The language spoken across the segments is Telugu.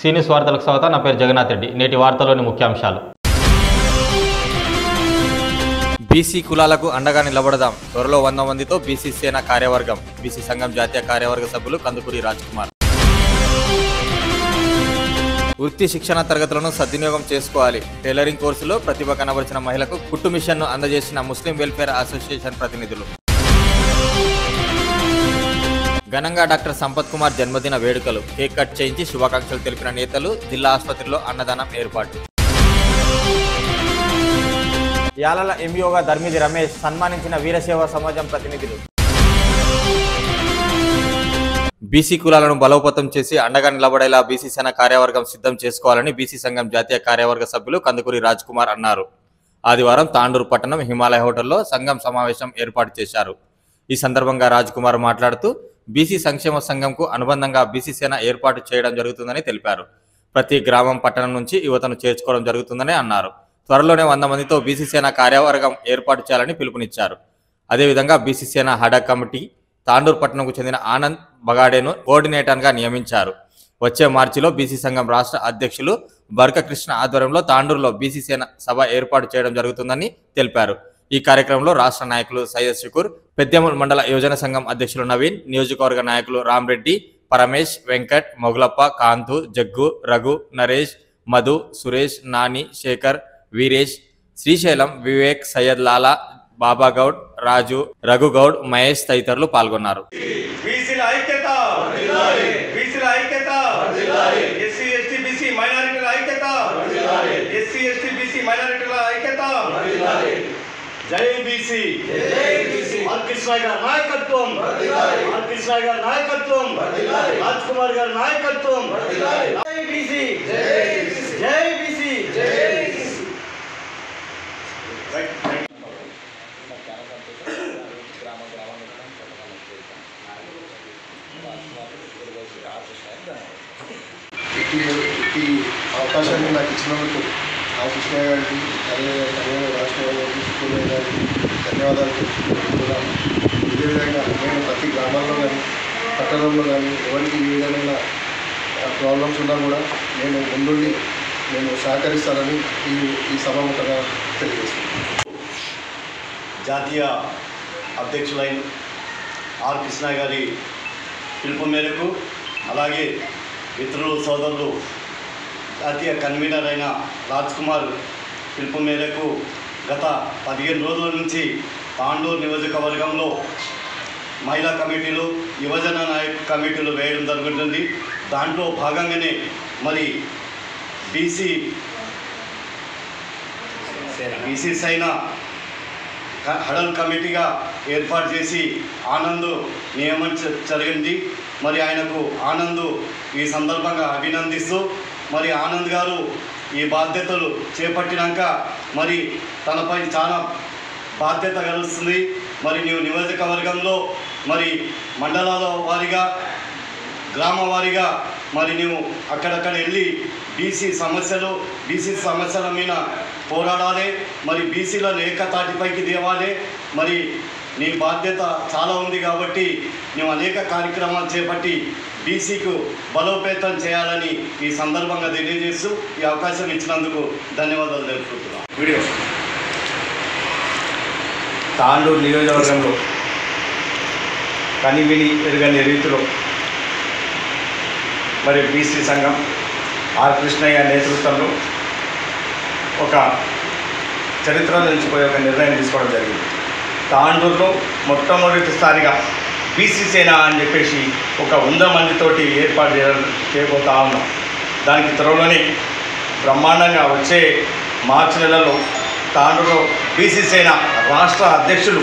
సీనియస్ వార్తలకు స్వాగతం. నా పేరు జగన్నాథ్ రెడ్డి. నేటి వార్తలోని ముఖ్యాంశాలు. బీసీ కులాలకు అండగా నిలబడదాం. త్వరలో 100 మందితో బీసీ సేన కార్యవర్గం. బీసీ సంఘం జాతీయ కార్యవర్గ సభ్యులు కందుకూరి రాజ్కుమార్. వృత్తి శిక్షణ తరగతులను సద్వినియోగం చేసుకోవాలి. టైలరింగ్ కోర్సులో ప్రతిభ కనబరిచిన మహిళకు కుట్టు మిషన్ను అందజేసిన ముస్లిం వెల్ఫేర్ అసోసియేషన్ ప్రతినిధులు. ఘనంగా డాక్టర్ సంపత్ కుమార్ జన్మదిన వేడుకలు. కేక్ కట్ చేయించి శుభాకాంక్షలు తెలిపిన నేతలు. జిల్లా ఆసుపత్రిలో అన్నదానం ఏర్పాటు. యాలల ఎంఈఓగా ధర్మిది రమేష్ సన్మానించిన వీరసేవ సమాజం ప్రతినిధులు. బీసీ కులాలను బలోపేతం చేసి అండగా నిలబడేలా బీసీ సేన కార్యవర్గం సిద్ధం చేసుకోవాలని బీసీ సంఘం జాతీయ కార్యవర్గ సభ్యులు కందుకూరి రాజ్కుమార్ అన్నారు. ఆదివారం తాండూరు పట్టణం హిమాలయ హోటల్లో సంఘం సమావేశం ఏర్పాటు చేశారు. ఈ సందర్భంగా రాజ్కుమార్ మాట్లాడుతూ బీసీ సంక్షేమ సంఘంకు అనుబంధంగా బీసీ సేన ఏర్పాటు చేయడం జరుగుతుందని తెలిపారు. ప్రతి గ్రామం పట్టణం నుంచి యువతను చేర్చుకోవడం జరుగుతుందని అన్నారు. త్వరలోనే 100 మందితో బీసీ సేన కార్యవర్గం ఏర్పాటు చేయాలని పిలుపునిచ్చారు. అదేవిధంగా బీసీ సేన హడా కమిటీ తాండూరు పట్టణంకు చెందిన ఆనంద్ బగాడేను కోఆర్డినేటర్గా నియమించారు. వచ్చే మార్చిలో బీసీ సంఘం రాష్ట్ర అధ్యక్షులు బర్క కృష్ణ ఆధ్వర్యంలో తాండూరులో బీసీ సేన సభ ఏర్పాటు చేయడం జరుగుతుందని తెలిపారు. ఈ కార్యక్రమంలో రాష్ట్ర నాయకులు సయ్యద్ షుకూర్, పెద్దేముల్ మండల యువజన సంఘం అధ్యక్షులు నవీన్, నియోజకవర్గ నాయకులు రామ్రెడ్డి, పరమేష్, వెంకట్, మొగులప్ప, కాంతు, జగ్గు, రఘు, నరేష్, మధు, సురేష్, నాని, శేఖర్, వీరేష్, శ్రీశైలం, వివేక్, సయ్యద్ లాలా, బాబాగౌడ్, రాజు, రఘుగౌడ్, మహేష్ తదితరులు పాల్గొన్నారు. జై బీసీ, ఆర్ కృష్ణ గారి నాయకత్వం, ఆర్ కృష్ణ గారి నాయకత్వం, రాజ్కుమార్ గారి నాయకత్వం. జై బీసీ, జై బీసీ, జై బీసీ. ఈ అవకాశాన్ని నాకు ఇచ్చినందుకు ఆ కృష్ణ గారికి, అదే రాష్ట్ర గారికి ధన్యవాదాలు తెలుసుకుంటున్నాను. ఇదేవిధంగా నేను ప్రతి గ్రామాల్లో కానీ పట్టణంలో కానీ ఎవరికి ఏ విధమైన ప్రాబ్లమ్స్ ఉన్నా కూడా నేను ముందుండి నేను సహకరిస్తానని ఈ సభాముఖంగా తెలియజేస్తున్నాను. జాతీయ అధ్యక్షులైన ఆర్ కృష్ణ గారి పిలుపు మేరకు, అలాగే మిత్రులు సోదరులు జాతీయ కన్వీనర్ అయిన రాజ్కుమార్ పిలుపు మేరకు గత 15 రోజుల నుంచి తాండూరు నియోజకవర్గంలో మహిళా కమిటీలు, యువజన నాయక కమిటీలు వేయడం జరుగుతుంది. దాంట్లో భాగంగానే మరి బీసీ సైన హడల్ కమిటీగా ఏర్పాటు చేసి ఆనంద్ నియమించగలిగింది. మరి ఆయనకు ఆనంద్ ఈ సందర్భంగా అభినందిస్తూ, మరి ఆనంద్ గారు ఈ బాధ్యతలు చేపట్టినాక మరి తనపై చాలా బాధ్యత కలుస్తుంది. మరి నీవు నియోజకవర్గంలో మరి మండలాల వారీగా, గ్రామ వారీగా మరి నీవు అక్కడక్కడ వెళ్ళి బీసీ సమస్యల మీద పోరాడాలి. మరి బీసీలను ఏకతాటిపైకి తేవాలి. మరి నీ బాధ్యత చాలా ఉంది కాబట్టి నువ్వు అనేక కార్యక్రమాలు చేపట్టి బీసీకు బలోపేతం చేయాలని ఈ సందర్భంగా తెలియజేస్తూ ఈ అవకాశం ఇచ్చినందుకు ధన్యవాదాలు తెలుపుతున్నాను. వీడియో తాండూరు నియోజకవర్గంలో కనివిని ఎరుగని రీతిలో మరి బీసీ సంఘం ఆర్ కృష్ణయ్య నేతృత్వంలో ఒక చరిత్రలో నిలిచిపోయే ఒక నిర్ణయం తీసుకోవడం జరిగింది. తాండూరులో మొట్టమొదటిసారిగా బీసీ సేన అని చెప్పేసి ఒక 100 మందితోటి ఏర్పాటు చేయబోతా ఉన్నాం. దానికి త్వరలోనే బ్రహ్మాండంగా వచ్చే మార్చి నెలలో తాండూరులో బీసీ సేన రాష్ట్ర అధ్యక్షులు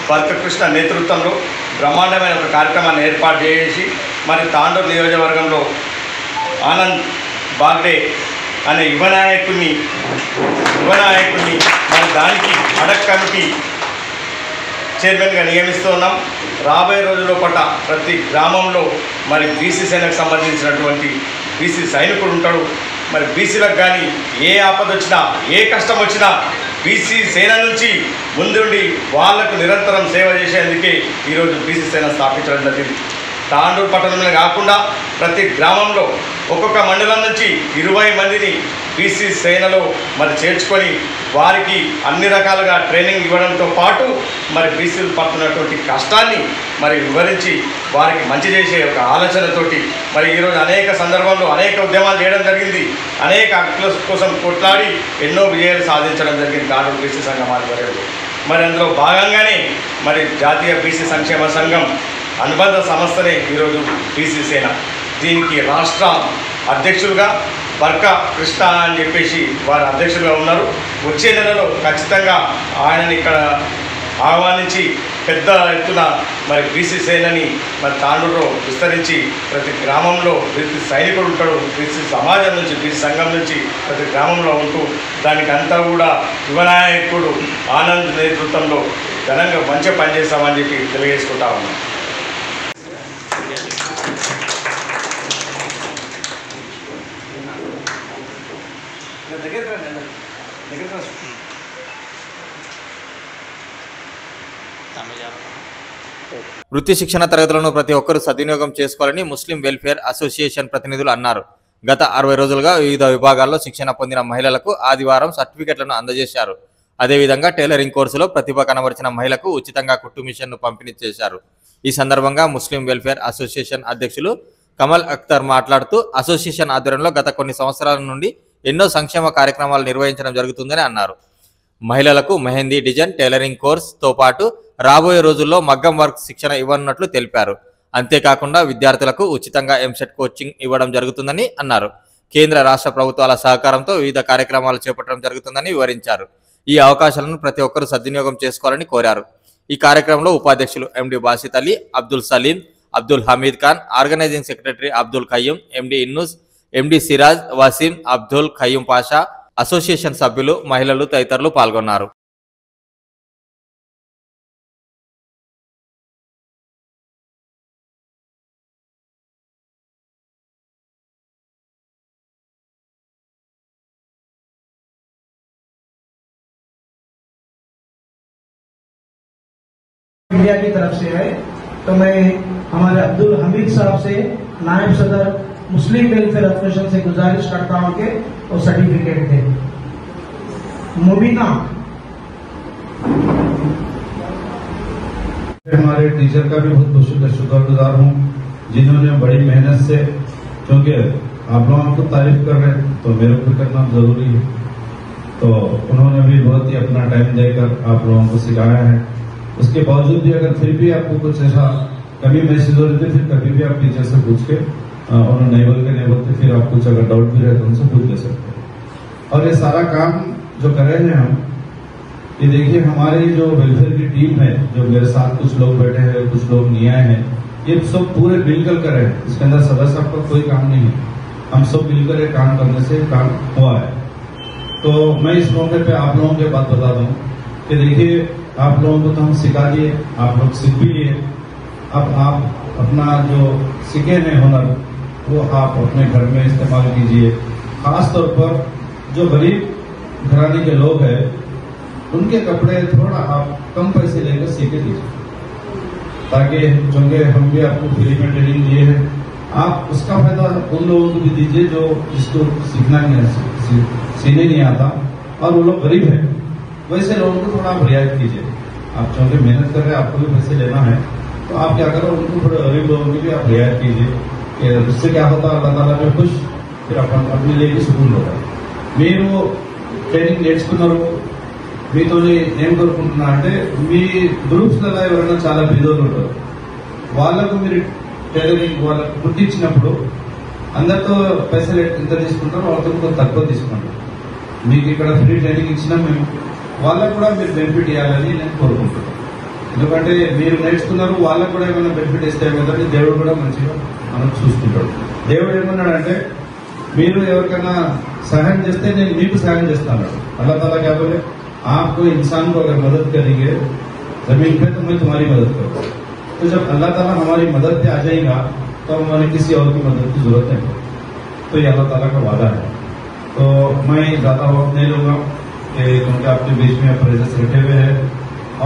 బర్క కృష్ణ నేతృత్వంలో బ్రహ్మాండమైన ఒక కార్యక్రమాన్ని ఏర్పాటు చేసి మరి తాండూరు నియోజకవర్గంలో ఆనంద్ బాగ్డే అనే యువనాయకుడిని మరి దానికి అడక్ కమిటీ చైర్మన్గా నియమిస్తూ ఉన్నాం. రాబోయే రోజుల్లో పట్ల ప్రతి గ్రామంలో మరి బీసీ సేనకు సంబంధించినటువంటి బీసీ సైనికుడు ఉంటాడు. మరి బీసీలకు కానీ ఏ ఆపద వచ్చినా, ఏ కష్టం వచ్చినా బీసీ సేన నుంచి ముందుండి వాళ్లకు నిరంతరం సేవ చేసేందుకే ఈరోజు బీసీ సేన స్థాపించడం జరిగింది. తాండూరు పట్టణంలో కాకుండా ప్రతి గ్రామంలో ఒక్కొక్క మండలం నుంచి 20 మందిని బీసీ సేనలో మరి చేర్చుకొని వారికి అన్ని రకాలుగా ట్రైనింగ్ ఇవ్వడంతో పాటు మరి బీసీలు పడుతున్నటువంటి కష్టాన్ని మరి వివరించి వారికి మంచి చేసే ఒక ఆలోచనతోటి మరి ఈరోజు అనేక సందర్భంలో అనేక ఉద్యమాలు చేయడం జరిగింది. అనేక హక్కుల కోసం కొట్లాడి ఎన్నో విజయాలు సాధించడం జరిగింది తాండూరు బీసీ సంఘం ఆధ్వర్యంలో. మరి అందులో భాగంగానే మరి జాతీయ బీసీ సంక్షేమ సంఘం అనుబంధ సంస్థనే ఈరోజు బీసీ సేన. దీనికి రాష్ట్ర అధ్యక్షులుగా బర్కా కృష్ణ అని చెప్పేసి వారు అధ్యక్షులుగా ఉన్నారు. వచ్చే నెలలో ఖచ్చితంగా ఆయనని ఇక్కడ ఆహ్వానించి పెద్ద ఎత్తున మరి బీసీ సేనని మరి తాండూరులో విస్తరించి ప్రతి గ్రామంలో ప్రతి సైనికుడు ఉంటాడు, బీసీ సమాజం నుంచి బీసీ సంఘం నుంచి ప్రతి గ్రామంలో ఉంటూ దానికంతా కూడా యువనాయకుడు ఆనంద్ నేతృత్వంలో ఘనంగా మంచిగా పనిచేస్తామని చెప్పి తెలియజేసుకుంటా ఉన్నాం. వృత్తి శిక్షణ తరగతులను ప్రతి ఒక్కరూ సద్వినియోగం చేసుకోవాలని ముస్లిం వెల్ఫేర్ అసోసియేషన్ ప్రతినిధులు అన్నారు. గత 60 రోజులుగా వివిధ విభాగాల్లో శిక్షణ పొందిన మహిళలకు ఆదివారం సర్టిఫికెట్లను అందజేశారు. అదేవిధంగా టైలరింగ్ కోర్సులో ప్రతిభ కనబరిచిన మహిళలకు ఉచితంగా కుట్టు మిషన్ను పంపిణీ చేశారు. ఈ సందర్భంగా ముస్లిం వెల్ఫేర్ అసోసియేషన్ అధ్యక్షులు కమల్ అఖ్తర్ మాట్లాడుతూ అసోసియేషన్ ఆధ్వర్యంలో గత కొన్ని సంవత్సరాల నుండి ఎన్నో సంక్షేమ కార్యక్రమాలు నిర్వహించడం జరుగుతుందని అన్నారు. మహిళలకు మెహందీ డిజైన్ టైలరింగ్ కోర్సుతో పాటు రాబోయే రోజుల్లో మగ్గం వర్క్ శిక్షణ ఇవ్వనున్నట్లు తెలిపారు. అంతేకాకుండా విద్యార్థులకు ఉచితంగా ఎంసెట్ కోచింగ్ ఇవ్వడం జరుగుతుందని అన్నారు. కేంద్ర రాష్ట్ర ప్రభుత్వాల సహకారంతో వివిధ కార్యక్రమాలు చేపట్టడం జరుగుతుందని వివరించారు. ఈ అవకాశాలను ప్రతి ఒక్కరూ సద్వినియోగం చేసుకోవాలని కోరారు. ఈ కార్యక్రమంలో ఉపాధ్యక్షులు ఎండి బాసిత్ అలీ, అబ్దుల్ సలీం, అబ్దుల్ హమీద్ ఖాన్, ఆర్గనైజింగ్ సెక్రటరీ అబ్దుల్ ఖయ్యూం, ఎండి ఇన్నూస్, ఎండి సిరాజ్, వసీం, అబ్దుల్ ఖయ్యూం పాషా, అసోసియేషన్ సభ్యులు, మహిళలు తదితరులు పాల్గొన్నారు. इंडिया की तरफ से है तो मैं हमारे अब्दुल हमीद साहब से नायब सदर मुस्लिम वेलफेयर एसोसिएशन से गुजारिश करता हूं कि वो सर्टिफिकेट दे। मुबीना हमारे टीचर का भी बहुत शुक्रगुजार हूँ जिन्होंने बड़ी मेहनत से, क्योंकि आप लोग आपको तारीफ कर रहे हैं तो मेरे को करना जरूरी है, तो उन्होंने भी बहुत ही अपना टाइम देकर आप लोगों को सिखाया है। उसके बावजूद भी अगर फिर भी आपको कुछ ऐसा कमी महसूस हो रही थी, फिर कभी भी आप टीचर से पूछ के उन्होंने नहीं बोलते फिर आप कुछ अगर डाउट भी रहे तो उनसे पूछ ले सकते हैं। और ये सारा काम जो कर रहे हैं हम, ये देखिए हमारी जो वेलफेयर की टीम है, जो मेरे साथ कुछ लोग बैठे हैं, कुछ लोग नहीं आए हैं, ये सब पूरे मिलकर कर रहे हैं। इसके अंदर सदस्य आपका कोई काम नहीं है, हम सब मिलकर ये काम करने से काम हुआ है। तो मैं इस मौके पे आप लोगों के बात बता दूं कि देखिए आप लोगों को तो हम सिखा दिए, आप लोग सीख भी लिए, अब आप अपना जो सीखे हैं हुनर वो आप अपने घर में इस्तेमाल कीजिए। खास तौर पर जो गरीब घराने के लोग हैं उनके कपड़े थोड़ा आप कम पैसे लेकर सीखे दीजिए, ताकि चूंकि हम भी आपको फ्री में ट्रेनिंग दिए हैं, आप उसका फायदा उन लोगों को भी दीजिए जो जिसको सीखना नहीं सीखने नहीं आता और वो लोग गरीब है, वैसे लोगों को थोड़ा आप रियायत कीजिए। आप चूंकि मेहनत कर रहे हैं, आपको भी पैसे लेना है, तो आप क्या करो उनको थोड़े गरीब लोगों की भी आप रियायत कीजिए। कि उससे क्या होता है, अल्लाह ताला भी खुश, फिर अपन अपने लिए भी सुकून होता है। మీరు ట్రైనింగ్ నేర్చుకున్నారు, మీతో ఏం కోరుకుంటున్నా అంటే మీ గ్రూప్స్లలో ఎవరైనా చాలా బీదోళ్ళు ఉంటారు, వాళ్ళకు మీరు టైలరింగ్ వాళ్ళకు కుట్టించినప్పుడు అందరితో పైసలు ఎంత తీసుకుంటారో వాళ్ళతో కొంచెం తక్కువ తీసుకుంటారు. మీకు ఇక్కడ ఫ్రీ ట్రైనింగ్ ఇచ్చినా మేము వాళ్ళకు కూడా మీరు బెనిఫిట్ ఇవ్వాలని నేను కోరుకుంటున్నాను. ఎందుకంటే మీరు నేర్చుకున్నారు, వాళ్ళకు కూడా ఏమైనా బెనిఫిట్ ఇస్తే కదండి దేవుడు కూడా మంచిగా మనకు చూసుకుంటాడు. దేవుడు ఏమన్నాడంటే మీరు ఎవరికైనా सहायम చేస్తే నేను మీకు సహాయం చేస్తాను। अल्लाह ताला क्या बोले, आप कोई इंसान को अगर मदद करेंगे जमीन पे तो मैं तुम्हारी मदद करूंगा। तो जब अल्लाह ताला हमारी मदद पे आ जाएगा तो हमें किसी और की मदद की जरूरत नहीं। तो ये अल्लाह ताला का वादा है। तो मैं ज्यादा वक्त नहीं लूंगा क्योंकि आपके बीच में प्रेजेंस रखे हुए हैं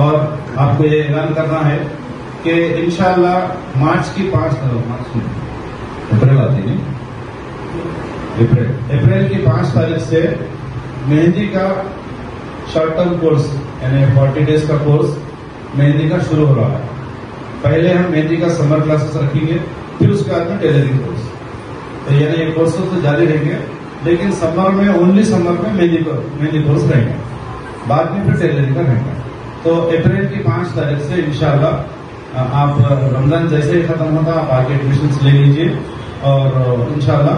और आपको ये ऐलान करना है कि इंशाअल्लाह मार्च की 5 तारीख, अप्रैल आती है, अप्रैल की 5 तारीख से मेहंदी का शॉर्ट टर्म कोर्स यानी 40 डेज का कोर्स मेहंदी का शुरू हो रहा है। पहले हम मेहंदी का समर क्लासेस रखेंगे, फिर उसके बाद में टेलरिंग कोर्स। तो यानी ये कोर्स तो जारी रहेंगे, लेकिन समर में ओनली समर में मेहंदी कोर्स रहेंगे, बाद में फिर टेलरिंग का रहेगा। तो अप्रैल की 5 तारीख से इंशाल्लाह आप रमजान जैसे ही खत्म होता आप आके एडमिशन ले लीजिए और इंशाल्लाह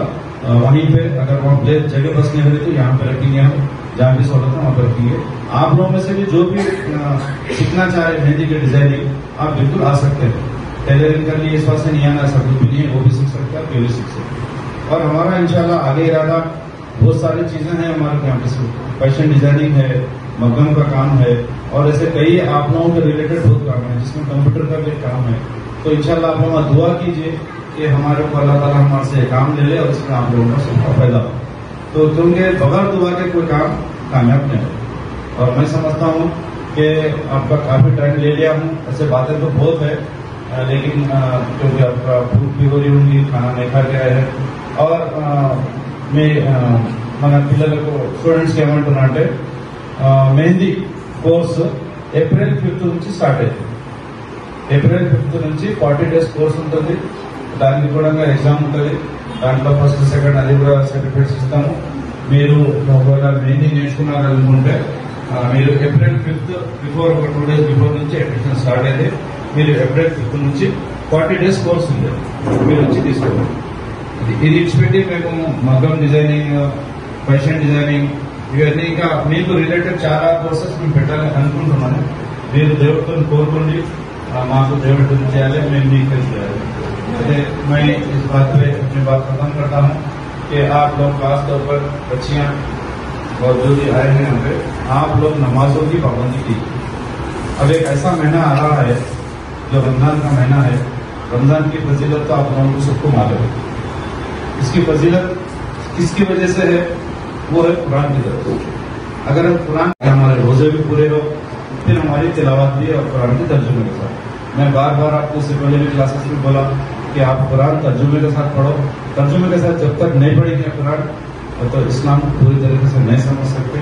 वहीं पे अगर वहाँ प्लेस जगह बस नहीं हो रही तो यहाँ पे रखेंगे, हम जहाँ भी सहूलत है वहाँ पर रखेंगे। आप लोगों में से भी जो भी सीखना चाह रहे मेहंदी की डिजाइनिंग आप बिल्कुल आ सकते हैं। टेलरिंग करने इस बात से नहीं आना, सब कुछ भी नहीं है, वो भी सीख सकते हैं, वो भी सीख सकते हैं। और हमारा इंशाल्लाह आगे इरादा बहुत सारी चीजें हैं हमारे कैंपस में, फैशन डिजाइनिंग है, मगम का काम है और ऐसे कई आप लोगों के रिलेटेड बहुत काम है जिसमें कंप्यूटर का भी काम है। तो इंशाल्लाह आप लोग दुआ कीजिए कि हमारे ऊपर अल्लाह ताला हमारे से काम ले ले और इसमें आप लोगों का सबका फायदा हो। तो क्योंकि बगैर दुआ के कोई काम कामयाब नहीं हो। और मैं समझता हूँ कि आपका काफी टाइम ले लिया हूँ, ऐसे बातें तो बहुत है लेकिन क्योंकि आपका भूख भी हो रही होंगी, खाना नहीं खा के आए हैं। और मैं पिల్లలకు స్టూడెంట్స్ కి ఏమంటున్నానంటే మెహందీ కోర్స్ ఏప్రిల్ 5 నుంచి స్టార్ట్ అవుతుంది। ఏప్రిల్ 5 నుంచి 40 డేస్ కోర్స్ ఉంటుంది, దానికి కూడా ఎగ్జామ్ ఉంటుంది, దాంట్లో ఫస్ట్ సెకండ్ అది కూడా సర్టిఫికేట్స్ ఇస్తాము। మీరు ఒకవేళ మెహందీ నేర్చుకున్నారనుకుంటే మీరు ఏప్రిల్ 5 బిఫోర్ ఒక 2 డేస్ బిఫోర్ నుంచి అడ్మిషన్ స్టార్ట్ అయితే మీరు ఏప్రిల్ 5 నుంచి 40 డేస్ కోర్స్ ఉంది, మీరు వచ్చి తీసుకోండి। ఇది ఇచ్చిపెట్టి మేము మగ్గం డిజైనింగ్, ఫ్యాషన్ డిజైనింగ్ ఇవన్నీ ఇంకా మీకు రిలేటెడ్ చాలా కోర్సెస్ మేము పెట్టాలని అనుకుంటున్నాము। మీరు దేవుడితో కోరుకోండి, మాకు దేవుడి చేయాలి, మేము మీకు చేయాలి। अरे मैं इस बात पे अपनी बात खत्म करता हूँ कि आप लोग खास तौर पर बच्चियाँ और जो भी आए हैं यहाँ पे, आप लोग नमाजों की पाबंदी की। अब एक ऐसा महीना आ रहा है जो रमजान का महीना है। रमजान की फजीलत तो आप लोगों को सबको मालूम है। इसकी फजीलत किसकी वजह से है? वो है कुरान की तरफ से। अगर हम कुरान हमारे रोजे भी पूरे हो, फिर हमारी तिलावत भी और कुरान के तर्जुमे के साथ। मैं बार बार आपको इससे पहले भी क्लासेस में बोला कि आप कुरान तर्जुमे के साथ पढ़ो। तर्जुमे के साथ जब तक नहीं पढ़ेंगे कुरान तो इस्लाम को पूरी तरीके से नहीं समझ सकते।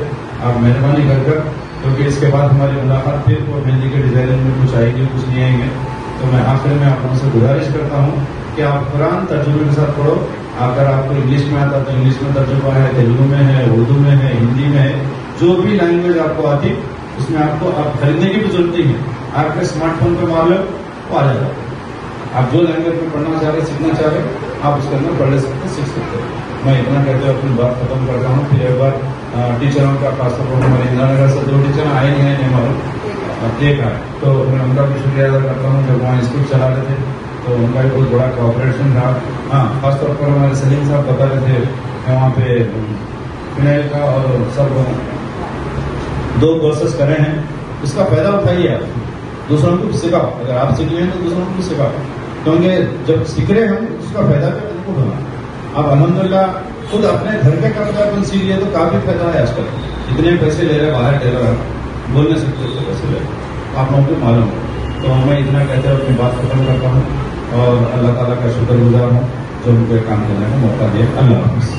आप मेहरबानी कर क्योंकि इसके बाद हमारी मुलाकात फिर वो मेहंदी के डिजाइनिंग में कुछ आएगी, कुछ नहीं आएंगे। तो मैं आखिर में आप लोगों से गुजारिश करता हूँ कि आप कुरान तर्जुमे के साथ पढ़ो। अगर आपको इंग्लिश में आता तो इंग्लिश में तर्जुमा है, तेलुगु में है, उर्दू में है, हिंदी में है, जो भी लैंग्वेज आपको आती उसमें आपको आप खरीदने की भी जरूरत नहीं है। आपके स्मार्टफोन पे मार लो वो आ जाएगा। आप जो लैंग्वेज में पढ़ना चाह रहे, सीखना चाह रहे, आप उसके अंदर पढ़ ले सकते, सीख सकते हैं। मैं इतना कहते हुए अपनी बात खत्म करता हूँ। फिर एक बार टीचरों का खासतौर पर हमारे इंदिरानगर से 2 टीचर आए नहीं मालूम, एक आए, तो मैं उनका भी शुक्रिया अदा करता हूँ। जब वहाँ स्कूल चला रहे थे तो उनका भी बहुत बड़ा कोऑपरेशन रहा। हाँ, खासतौर पर हमारे सलीम साहब बता रहे थे वहाँ पे फिनाइल का और सब 2 कोर्सेस करे हैं, इसका फायदा उठाइए। आप दूसरों को सिखाओ, अगर आप सीख रहे हैं तो दूसरों को सिखाओ, क्योंकि जब सीख रहे हम उसका फायदा भी उनको होना। अब अल्हम्दुलिल्लाह खुद अपने घर के काम का अपन सीख लिए तो काफी फायदा है। आजकल इतने पैसे ले रहे बाहर टेलर, बोल नहीं सकते तो पैसे ले, आप लोगों को मालूम है। तो मैं इतना कहते हुए अपनी बात खत्म करता हूँ और अल्लाह ताला का शुक्रगुजार हूँ जो उनको काम करने का मौका दिया। अल्लाह हाफ़िज़।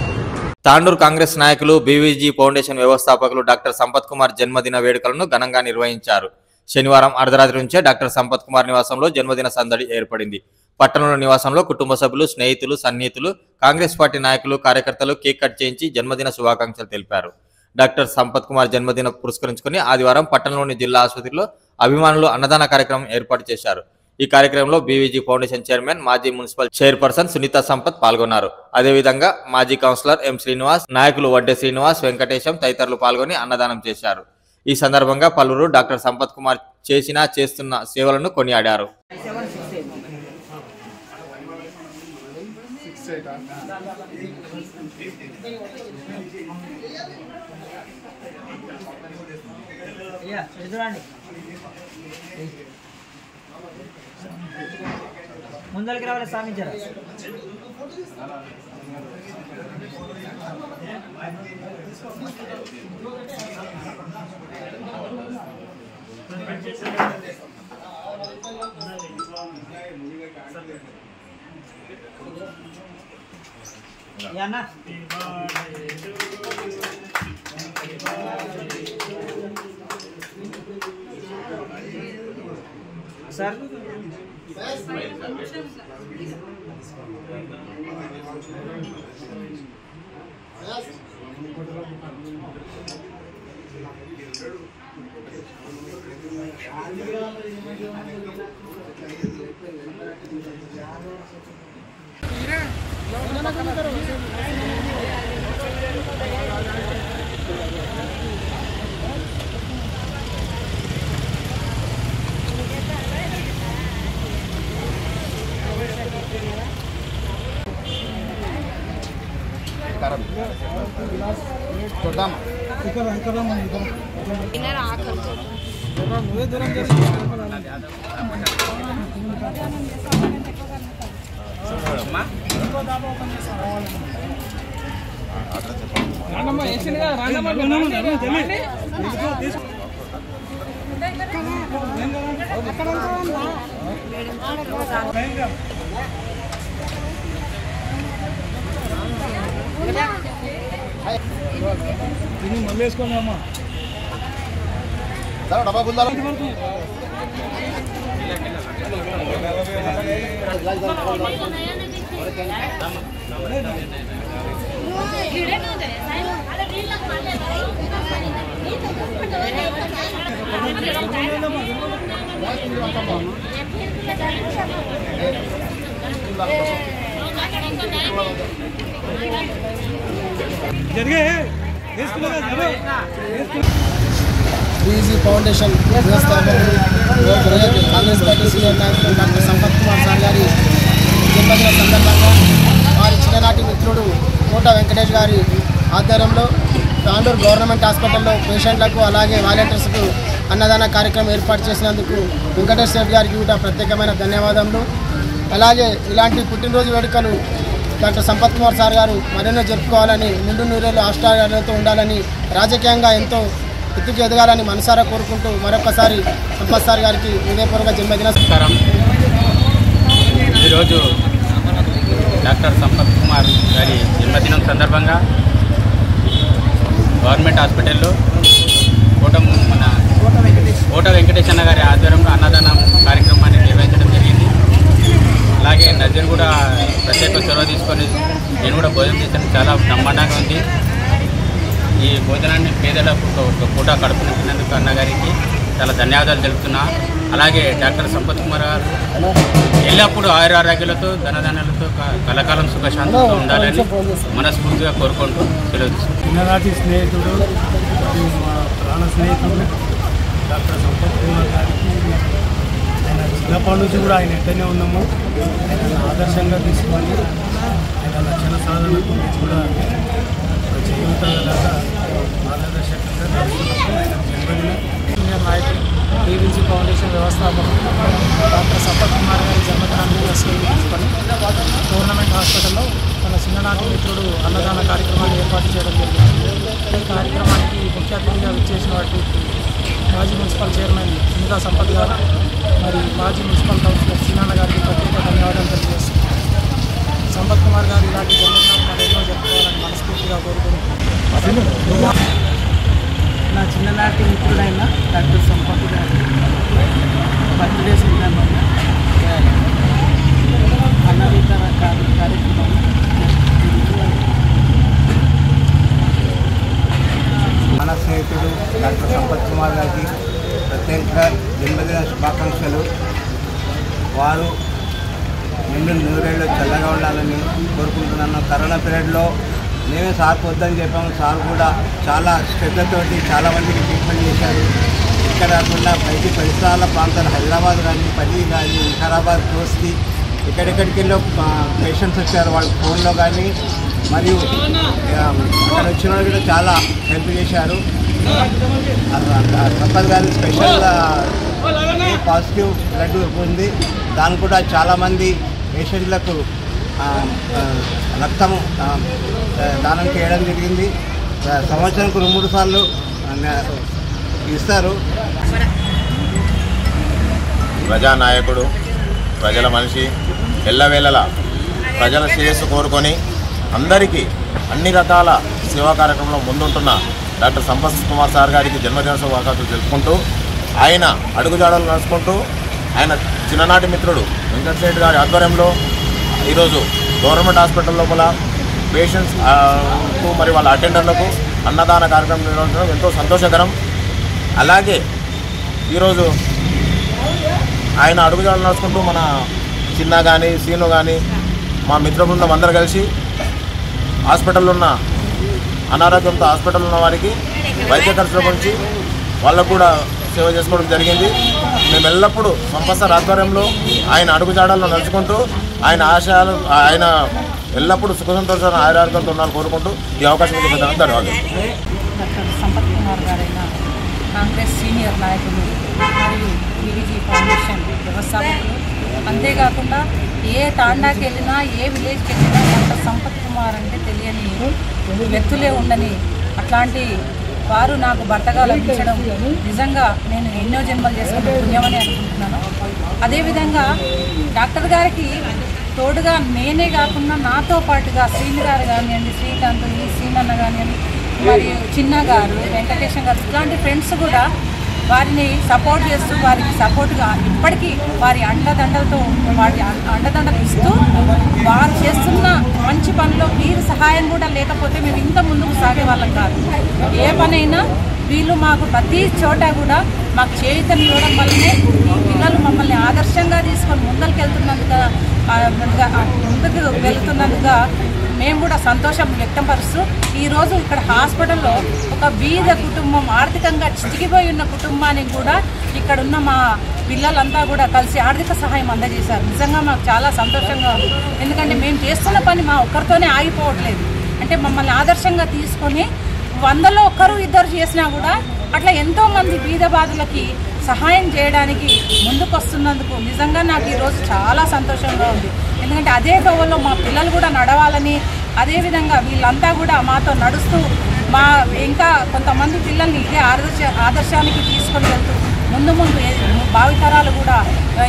తాండూరు కాంగ్రెస్ నాయకులు బీవీజీ ఫౌండేషన్ వ్యవస్థాపకులు డాక్టర్ సంపత్ కుమార్ జన్మదిన వేడుకలను ఘనంగా నిర్వహించారు। శనివారం అర్ధరాత్రి నుంచే డాక్టర్ సంపత్ కుమార్ నివాసంలో జన్మదిన సందడి ఏర్పడింది। పట్టణంలో నివాసంలో కుటుంబ సభ్యులు, స్నేహితులు, సన్నిహితులు, కాంగ్రెస్ పార్టీ నాయకులు, కార్యకర్తలు కేక్ కట్ చేయించి జన్మదిన శుభాకాంక్షలు తెలిపారు। డాక్టర్ సంపత్ కుమార్ జన్మదిన పురస్కరించుకుని ఆదివారం పట్టణంలోని జిల్లా ఆసుపత్రిలో అభిమానులు అన్నదాన కార్యక్రమం ఏర్పాటు చేశారు। ఈ కార్యక్రమంలో బీవీజీ ఫౌండేషన్ చైర్మన్, మాజీ మున్సిపల్ చైర్పర్సన్ సునీత సంపత్ పాల్గొన్నారు। అదేవిధంగా మాజీ కౌన్సిలర్ ఎం శ్రీనివాస్, నాయకులు వడ్డే శ్రీనివాస్, వెంకటేశం తదితరులు పాల్గొని అన్నదానం చేశారు। ఈ సందర్భంగా పలువురు డాక్టర్ సంపత్ కుమార్ చేస్తున్న సేవలను కొనియాడారు। ముందరికి రావాలి స్వామి జర सर మళ్ళీ వేసుకోండి డబ్బా బుల్దాలు జరిగే బీసీ ఫౌండేషన్ వ్యవస్థాపకులు కాంగ్రెస్ పార్టీ సీనియర్ నాయకులు డాక్టర్ సంపత్ కుమార్ సార్ గారి జన్మదిన సందర్భంగా వారి చిన్ననాటి మిత్రుడు కోట వెంకటేష్ గారి ఆధ్వర్యంలో తాండూరు గవర్నమెంట్ హాస్పిటల్లో పేషెంట్లకు అలాగే వాలంటీర్స్కు అన్నదాన కార్యక్రమం ఏర్పాటు చేసినందుకు వెంకటేష్ రెడ్డి గారికి కూడా ప్రత్యేకమైన ధన్యవాదములు. అలాగే ఇలాంటి పుట్టినరోజు వేడుకలు డాక్టర్ సంపత్ కుమార్ సార్ గారు మరెన్నో జరుపుకోవాలని, నిండు నూరేళ్ళు ఆస్ట్రేలియాతో ఉండాలని, రాజకీయంగా ఎంతో ఎత్తుకు ఎదగాలని మనసారా కోరుకుంటూ మరొకసారి సంపత్ సార్ గారికి హృదయపూర్వక జన్మదిన నమస్కారం. ఈరోజు డాక్టర్ సంపత్ కుమార్ గారి జన్మదినం సందర్భంగా గవర్నమెంట్ హాస్పిటల్లో కోట వెంకటేష్ అన్న గారి ఆధ్వర్యంలో అన్నదానం కార్యక్రమాన్ని నిర్వహించడం జరిగింది. అలాగే నజర్ కూడా ప్రత్యేక చొరవ తీసుకొని నేను కూడా భోజనం చేశాను. చాలా బ్రహ్మాండంగా ఉంది. ఈ భోజనాన్ని పేదలకు ఒక పూట కడుపునిచ్చినందుకు అన్నగారికి చాలా ధన్యవాదాలు తెలుపుతున్నా. అలాగే డాక్టర్ సంపత్ కుమార్ గారు ఎల్లప్పుడూ ఆయురారోగ్యాలతో ధనధాన్యాలతో కలకాలం సుఖశాంతితో ఉండాలని మనస్ఫూర్తిగా కోరుకుంటూ సెలవు. చిన్ననాటి స్నేహితుడు, మా ప్రాణ స్నేహితుడు డాక్టర్ సంపత్ కుమార్ గారికి ఆయన చిన్నప్పటి నుంచి కూడా ఆయన ఎంతనే ఉన్నాము. ఆయన ఆదర్శంగా తీసుకొని ఆయన లక్షణ సాధనకు కూడా జీవితాల దాకా మార్గదర్శకంగా ఆయన సీనియర్ నాయకులు బీబీసీ ఫౌండేషన్ వ్యవస్థాపకులు డాక్టర్ సంపత్ కుమార్ గారి జన్మదినాన్ని తీసుకొని గవర్నమెంట్ హాస్పిటల్లో తన చిన్ననాటి మిత్రుడు అన్నదాన కార్యక్రమాన్ని ఏర్పాటు చేయడం జరిగింది. ఈ కార్యక్రమానికి ముఖ్య అతిథిగా విచ్చేసిన వాటి మాజీ మున్సిపల్ చైర్మన్ సునీతా సంపత్ గారు మరి మాజీ మున్సిపల్ కౌన్సిలర్ సీనాన్న గారికి ప్రత్యేక ధన్యవాదాలు తెలియజేస్తున్నాను. సంపత్ కుమార్ గారు ఇలాంటి జన్మదినాలు మరి ఎన్నో జరుపుకోవాలని మనస్ఫూర్తిగా కోరుకుంటున్నాను. నా చిన్ననాటి మిత్రుడైన డాక్టర్ సంపత్ గారు బర్త్డే సందర్భంగా అన్నదాన కార్యక్రమం మన స్నేహితుడు డాక్టర్ సంపత్ కుమార్ గారికి ప్రత్యేక జన్మదిన శుభాకాంక్షలు. వారు నిండు నూరేళ్ళు చల్లగా ఉండాలని కోరుకుంటున్నాను. కరోనా పీరియడ్లో మేమే సార్కు వద్దని చెప్పాము. సార్ కూడా చాలా శ్రద్ధతోటి చాలామందికి ట్రీట్మెంట్ చేశారు. ఇక్కడ కాకుండా బయటి పరిసరాల ప్రాంతాలు హైదరాబాద్ కానీ, పల్లి కానీ, వికారాబాద్, కోస్తి ఎక్కడెక్కడికి వెళ్ళో పేషెంట్స్ వచ్చారు. వాళ్ళ ఫోన్లో కానీ మరియు అక్కడ వచ్చిన వాళ్ళు కూడా చాలా హెల్ప్ చేశారు. సంపత్ గారి స్పెషల్ పాజిటివ్ బ్లడ్ ఉంది. దాని కూడా చాలామంది పేషెంట్లకు రక్తం దానం చేయడం జరిగింది. సంవత్సరానికి 2-3 సార్లు ఇస్తారు. ప్రజానాయకుడు, ప్రజల మనిషి, ఎల్లవేళలా ప్రజల శ్రేయస్సు కోరుకొని అందరికీ అన్ని రకాల సేవా కార్యక్రమంలో ముందుంటున్న డాక్టర్ సంపత్ కుమార్ సార్ గారికి జన్మదిన శుభాకాంక్షలు తెలుపుకుంటూ ఆయన అడుగుజాడలు నడుచుకుంటూ ఆయన చిన్ననాటి మిత్రుడు వెంకటరెడ్డి గారి ఆధ్వర్యంలో ఈరోజు గవర్నమెంట్ హాస్పిటల్ లోపల పేషెంట్స్ మరి వాళ్ళ అటెండర్లకు అన్నదాన కార్యక్రమం నిర్వహించడం ఎంతో సంతోషకరం. అలాగే ఈరోజు ఆయన అడుగుజాడలు నడుచుకుంటూ మన చిన్న కానీ సీను కానీ మా మిత్ర బృందం అందరూ కలిసి హాస్పిటల్లో ఉన్న అనారోగ్యంతో హాస్పిటల్ ఉన్న వారికి వైద్య ఖర్చుల గురించి వాళ్ళకు కూడా సేవ చేసుకోవడం జరిగింది. మేము ఎల్లప్పుడూ సంపత్ సార్ ఆధ్వర్యంలో ఆయన అడుగుజాడల్లో నడుచుకుంటూ ఆయన ఆశయాలు ఆయన ఎల్లప్పుడూ సుఖ సంతోషాలు ఆరోగ్యంతో ఉండాలని కోరుకుంటూ ఈ అవకాశం ఇచ్చిన ధన్యవాదాలు. డాక్టర్ సంపత్ కుమార్ గారైన కాంగ్రెస్ సీనియర్ నాయకులు మరియు బీవీజీ ఫౌండేషన్ వ్యవస్థాపకులు, అంతేకాకుండా ఏ తాండాకి వెళ్ళినా ఏ విలేజ్కి వెళ్ళినా డాక్టర్ సంపత్ కుమార్ అంటే తెలియని వ్యక్తులే ఉండని అట్లాంటి వారు నాకు భర్తగా లభించడం నిజంగా నేను ఎన్నో జన్మలు చేసుకునే పుణ్యమని అనుకుంటున్నాను. అదేవిధంగా డాక్టర్ గారికి తోడుగా నేనే కాకుండా నాతో పాటుగా శ్రీని గారు కానివ్వండి, శ్రీకాంత్, సీనన్న కానివ్వండి, మరియు చిన్న గారు, వెంకటేశం గారు, ఇట్లాంటి ఫ్రెండ్స్ కూడా వారిని సపోర్ట్ చేస్తూ వారికి సపోర్ట్గా ఇప్పటికీ వారి అండదండలతో వారి అండదండలు ఇస్తూ వారు చేస్తున్న మంచి పనిలో వీరి సహాయం కూడా లేకపోతే మేము ఇంత ముందుకు సాగే వాళ్ళం కాదు. ఏ పనైనా వీళ్ళు మాకు ప్రతి చోట కూడా మాకు చేయుతని ఇవ్వడం వల్లనే ఈ పిల్లలు మమ్మల్ని ఆదర్శంగా తీసుకొని ముందుకు వెళ్తున్నందుగా మేము కూడా సంతోషం వ్యక్తపరుస్తూ ఈరోజు ఇక్కడ హాస్పిటల్లో ఒక బీద కుటుంబం, ఆర్థికంగా చితికిపోయి ఉన్న కుటుంబానికి కూడా ఇక్కడున్న మా పిల్లలంతా కూడా కలిసి ఆర్థిక సహాయం అందజేశారు. నిజంగా మాకు చాలా సంతోషంగా ఉంది. ఎందుకంటే మేము చేస్తున్న పని మా ఒక్కరితోనే ఆగిపోవట్లేదు. అంటే మమ్మల్ని ఆదర్శంగా తీసుకొని 100లో 1-2 చేసినా కూడా అట్లా ఎంతోమంది బీద బాధలకి సహాయం చేయడానికి ముందుకు వస్తున్నందుకు నిజంగా నాకు ఈరోజు చాలా సంతోషంగా ఉంది. ఎందుకంటే అదే తోవలో మా పిల్లలు కూడా నడవాలని, అదేవిధంగా వీళ్ళంతా కూడా మాతో నడుస్తూ మా ఇంకా కొంతమంది పిల్లల్ని ఇదే ఆదర్శానికి తీసుకొని వెళ్తూ ముందు భావితరాలు కూడా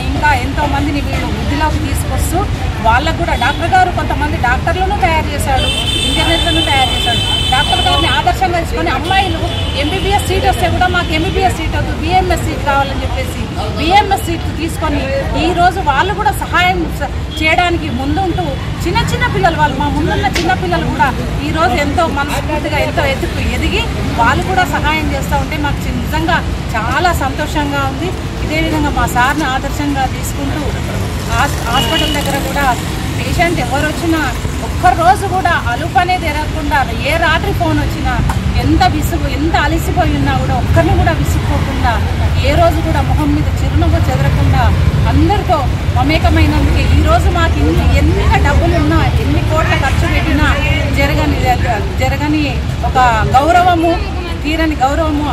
ఇంకా ఎంతోమందిని వీళ్ళు వృద్ధిలోకి తీసుకొస్తూ వాళ్ళకు కూడా డాక్టర్ గారు కొంతమంది డాక్టర్లను తయారు చేశాడు, ఇంజనీర్లను తయారు చేశాడు. డాక్టర్ గారిని ఆదర్శంగా తీసుకొని అమ్మాయిలు ఎంబీబీఎస్ సీట్ వస్తే కూడా మాకు ఎంబీబీఎస్ సీట్ వద్దు, బీఎంఎస్ సీట్ కావాలని చెప్పేసి బీఎంఎస్ సీట్ తీసుకొని ఈరోజు వాళ్ళు కూడా సహాయం చేయడానికి ముందుంటూ చిన్న పిల్లలు వాళ్ళు మా ముందున్న చిన్నపిల్లలు కూడా ఈరోజు ఎంతో మనస్ఫూర్తిగా ఎంతో ఎదిగి వాళ్ళు కూడా సహాయం చేస్తూ ఉంటే మాకు నిజంగా చాలా సంతోషంగా ఉంది. ఇదే విధంగా మా సార్ని ఆదర్శంగా తీసుకుంటూ హాస్పిటల్ దగ్గర కూడా పేషెంట్ ఎవరు వచ్చినా ఒక్కరోజు కూడా అలుపు అనేది ఎరగకుండా ఏ రాత్రి ఫోన్ వచ్చినా ఎంత అలసిపోయి ఉన్నా కూడా ఒక్కరిని కూడా విసుక్కోకుండా ఏ రోజు కూడా మొహం మీద చిరునవ్వు చెదరకుండా అందరితో మమేకమైనందుకే ఈరోజు మాకు ఎన్ని డబ్బులు ఉన్నా ఎన్ని కోట్ల ఖర్చు పెట్టినా జరగని ఒక గౌరవము, తీరని గౌరవము,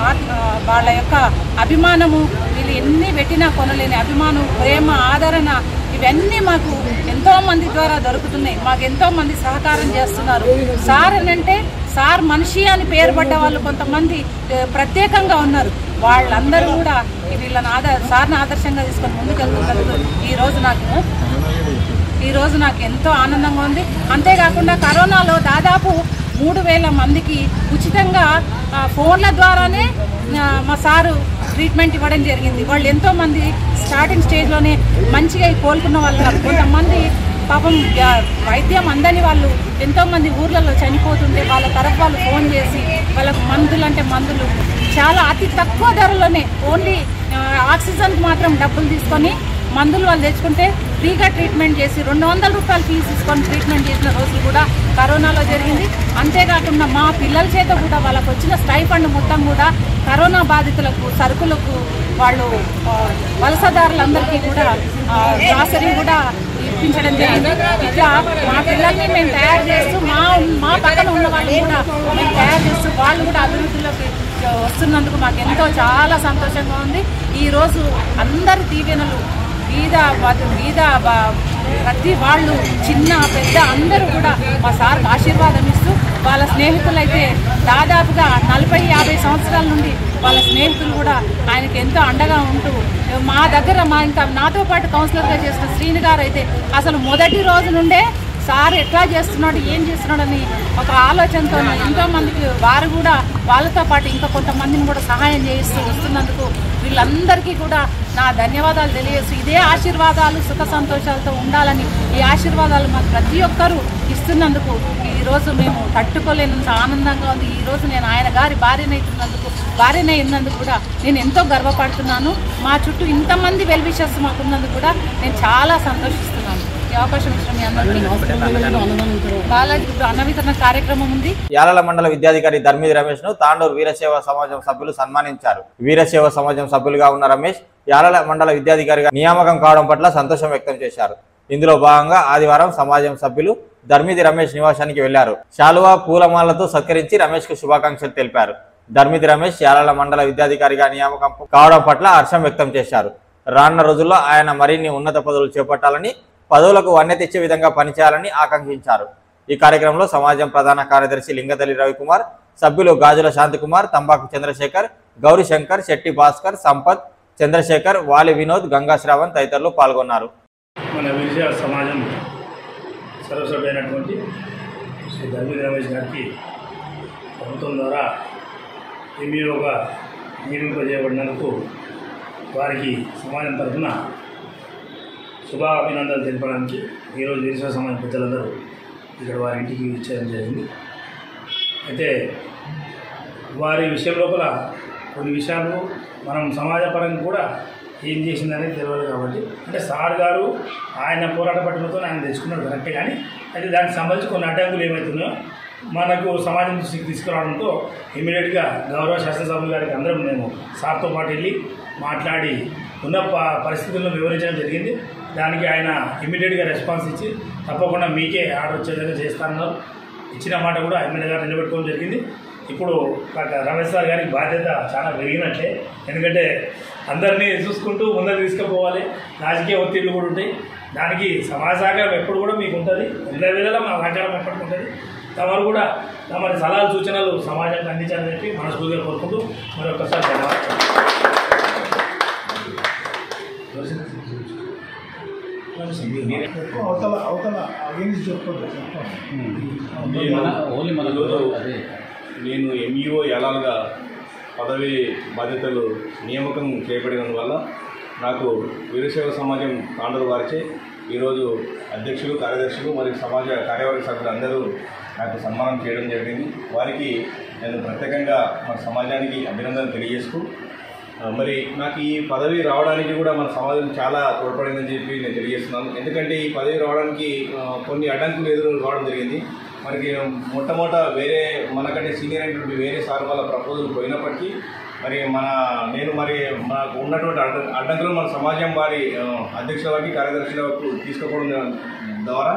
వాళ్ళ యొక్క అభిమానము, వీళ్ళు ఎన్ని పెట్టినా కొనలేని అభిమానం, ప్రేమ, ఆదరణ ఇవన్నీ మాకు ఎంతోమంది ద్వారా దొరుకుతున్నాయి. మాకు ఎంతోమంది సహకారం చేస్తున్నారు. సార్ అంటే సార్ మనిషి అని పేరు పడ్డ వాళ్ళు కొంతమంది ప్రత్యేకంగా ఉన్నారు. వాళ్ళందరూ కూడా వీళ్ళని సార్ని ఆదర్శంగా తీసుకొని ముందుకెళ్తున్నందుకు ఈరోజు నాకు ఎంతో ఆనందంగా ఉంది. అంతేకాకుండా కరోనాలో దాదాపు 3000 మందికి ఉచితంగా ఫోన్ల ద్వారానే మా సారు ట్రీట్మెంట్ ఇవ్వడం జరిగింది. వాళ్ళు ఎంతోమంది స్టార్టింగ్ స్టేజ్లోనే మంచిగా కోలుకున్న వాళ్ళు, కొంతమంది పాపం వైద్యం అందని వాళ్ళు ఎంతోమంది ఊర్లలో చనిపోతుంటే వాళ్ళ తరఫు వాళ్ళు ఫోన్ చేసి వాళ్ళకు మందులు చాలా అతి తక్కువ ధరలోనే ఓన్లీ ఆక్సిజన్కి మాత్రం డబ్బులు తీసుకొని మందులు వాళ్ళు తెచ్చుకుంటే ఫ్రీగా ట్రీట్మెంట్ చేసి 200 రూపాయలు ఫీజు తీసుకొని ట్రీట్మెంట్ చేసిన రోజులు కూడా కరోనాలో జరిగింది. అంతేకాకుండా మా పిల్లల చేత కూడా వాళ్ళకు వచ్చిన స్టైఫండ్ మొత్తం కూడా కరోనా బాధితులకు, సరుకులకు, వాళ్ళు వలసదారులందరికీ కూడా గ్రాసరీ కూడా ఇప్పించడం జరిగింది. ఇట్లా మా పిల్లల్ని మేము తయారు చేస్తూ మా పక్కన ఉన్న వాళ్ళు కూడా మేము తయారు చేస్తూ వాళ్ళు కూడా అభివృద్ధిలోకి వస్తున్నందుకు మాకు ఎంతో చాలా సంతోషంగా ఉంది. ఈరోజు అందరి దీవెనలు బీద ప్రతి వాళ్ళు చిన్న పెద్ద అందరూ కూడా మా సార్కి ఆశీర్వాదం ఇస్తూ వాళ్ళ స్నేహితులైతే దాదాపుగా 40-50 సంవత్సరాల నుండి వాళ్ళ స్నేహితులు కూడా ఆయనకి ఎంతో అండగా ఉంటూ మా దగ్గర ఇంకా నాతో పాటు కౌన్సిలర్గా చేసిన శ్రీని గారు అయితే అసలు మొదటి రోజు నుండే సార్ ఎట్లా చేస్తున్నాడు ఏం చేస్తున్నాడని ఒక ఆలోచనతో ఎంతోమందికి వారు కూడా వాళ్ళతో పాటు ఇంకా కొంతమందిని కూడా సహాయం చేస్తూ వస్తున్నందుకు వీళ్ళందరికీ కూడా నా ధన్యవాదాలు తెలియజేస్తూ ఇదే ఆశీర్వాదాలు సుఖ సంతోషాలతో ఉండాలని ఈ ఆశీర్వాదాలు మాకు ప్రతి ఒక్కరూ ఇస్తున్నందుకు ఈరోజు మేము తట్టుకోలేనంత ఆనందంగా ఉంది. ఈరోజు నేను ఆయన గారి భార్యనై ఉన్నందుకు కూడా నేను ఎంతో గర్వపడుతున్నాను. మా చుట్టూ ఇంతమంది వెల్విషర్స్ మాకున్నందుకు కూడా నేను చాలా సంతోషిస్తున్నాను. ఈ అవకాశం ఇచ్చిన మీ అందరికీ బాలాజీ అన్న వితరణ కార్యక్రమం ఉంది. యాలల మండల విద్యాధికారి ధర్మిది రమేష్ ను తాండూరు వీరసేవ సమాజం సభ్యులు సన్మానించారు. వీరసేవ సమాజం సభ్యులుగా ఉన్న రమేష్ యాలల మండల విద్యాధికారిగా నియామకం కావడం పట్ల సంతోషం వ్యక్తం చేశారు. ఇందులో భాగంగా ఆదివారం సమాజం సభ్యులు ధర్మిది రమేష్ నివాసానికి వెళ్లారు. శాలువా పూలమాలతో సత్కరించి రమేష్ కు శుభాకాంక్షలు తెలిపారు. ధర్మిది రమేష్ యాలల మండల విద్యాధికారిగా నియామకం కావడం పట్ల హర్షం వ్యక్తం చేశారు. రానున్న రోజుల్లో ఆయన మరిన్ని ఉన్నత పదవులు చేపట్టాలని, పదవులకు వన్నె తెచ్చే విధంగా పనిచేయాలని ఆకాంక్షించారు. ఈ కార్యక్రమంలో సమాజం ప్రధాన కార్యదర్శి లింగదల్లి రవికుమార్, సభ్యులు గాజుల శాంతికుమార్, తంబాకు చంద్రశేఖర్, గౌరీశంకర్, శెట్టి భాస్కర్, సంపత్, చంద్రశేఖర్, వాలి వినోద్, గంగా శ్రావణ్ తదితరులు పాల్గొన్నారు. మన వీరసేవ సమాజం సర్వసభ్యులైనటువంటి శ్రీ ధర్మిది రమేష్ గారికి ప్రభుత్వం ద్వారా ఎంఈఓగా నియమింపజేయబడినందుకు వారికి సమాజం తరఫున శుభాభినందనలు తెలపడానికి ఈరోజు వీరసేవ సమాజం పెద్దలందరూ ఇక్కడ వారి ఇంటికి ఇచ్చేయడం జరిగింది. అయితే వారి విషయం లోపల కొన్ని విషయాలు మనం సమాజపరంగా కూడా ఏం చేసిందనేది తెలియదు కాబట్టి, అంటే సార్ గారు ఆయన పోరాట పట్టుదలతో ఆయన తెచ్చుకున్నాడు కరెక్టే, కానీ అయితే దానికి సంబంధించి కొన్ని అడ్డంకులు ఏమవుతున్నాయో మనకు సమాజం దృష్టికి తీసుకురావడంతో ఇమీడియట్గా గౌరవ శాసనసభ్యుల గారికి అందరం మేము సార్తో పాటు వెళ్ళి మాట్లాడి ఉన్న పరిస్థితులను వివరించడం జరిగింది. దానికి ఆయన ఇమీడియట్గా రెస్పాన్స్ ఇచ్చి తప్పకుండా మీకే ఆర్డర్ వచ్చే విధంగా చేస్తానన్నారు. ఇచ్చిన మాట కూడా ఎమ్మెల్యే గారు నిలబెట్టుకోవడం జరిగింది. ఇప్పుడు రమేష్ సార్ గారికి బాధ్యత చాలా పెరిగినట్లే, ఎందుకంటే అందరినీ చూసుకుంటూ ముందరికి తీసుకుపోవాలి, రాజకీయ ఒత్తిళ్లు కూడా ఉంటాయి. దానికి సమాజ సహకారం ఎప్పుడు కూడా మీకు ఉంటుంది, എല്ലാ వేళలా మా సహకారం ఎప్పటికీ ఉంటుంది. తమరు కూడా తమ సలహాలు సూచనలు సమాజానికి అందించాలని చెప్పి మనస్ఫూర్తిగా కోరుకుంటూ మరొకసారి ధన్యవాదాలు. నేను ఎంఈఓ యాలాలుగా పదవి బాధ్యతలు నియామకం చేయబడినందువల్ల నాకు వీరసేవ సమాజం తాండూరు వారిచే ఈరోజు అధ్యక్షులు, కార్యదర్శులు మరియు సమాజ కార్యవర్గ సభ్యులు అందరూ నాకు సన్మానం చేయడం జరిగింది. వారికి నేను ప్రత్యేకంగా మన సమాజానికి అభినందనలు తెలియజేస్తూ, మరి నాకు ఈ పదవి రావడానికి కూడా మన సమాజం చాలా తోడ్పడిందని చెప్పి నేను తెలియజేస్తున్నాను. ఎందుకంటే ఈ పదవి రావడానికి కొన్ని అడ్డంకులు ఎదురు కావడం జరిగింది. మనకి మొట్టమొదట వేరే మనకంటే సీనియర్ అయినటువంటి వేరే సార్ వాళ్ళ ప్రపోజల్ పోయినప్పటికీ నేను మాకు ఉన్నటువంటి అడ్డంకులు మన సమాజం వారి అధ్యక్షులకి, కార్యదర్శులకు తీసుకుపోవడం ద్వారా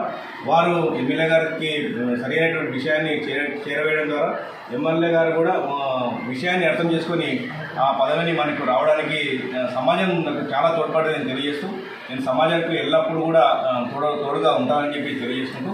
వారు ఎమ్మెల్యే గారికి సరైనటువంటి విషయాన్ని చేరవేయడం ద్వారా ఎమ్మెల్యే గారు కూడా విషయాన్ని అర్థం చేసుకొని ఆ పదవిని మనకు రావడానికి సమాజం నాకు చాలా తోడ్పడేదని తెలియజేస్తూ, నేను సమాజానికి ఎల్లప్పుడూ కూడా తోడుగా ఉంటానని చెప్పి తెలియజేసుకుంటూ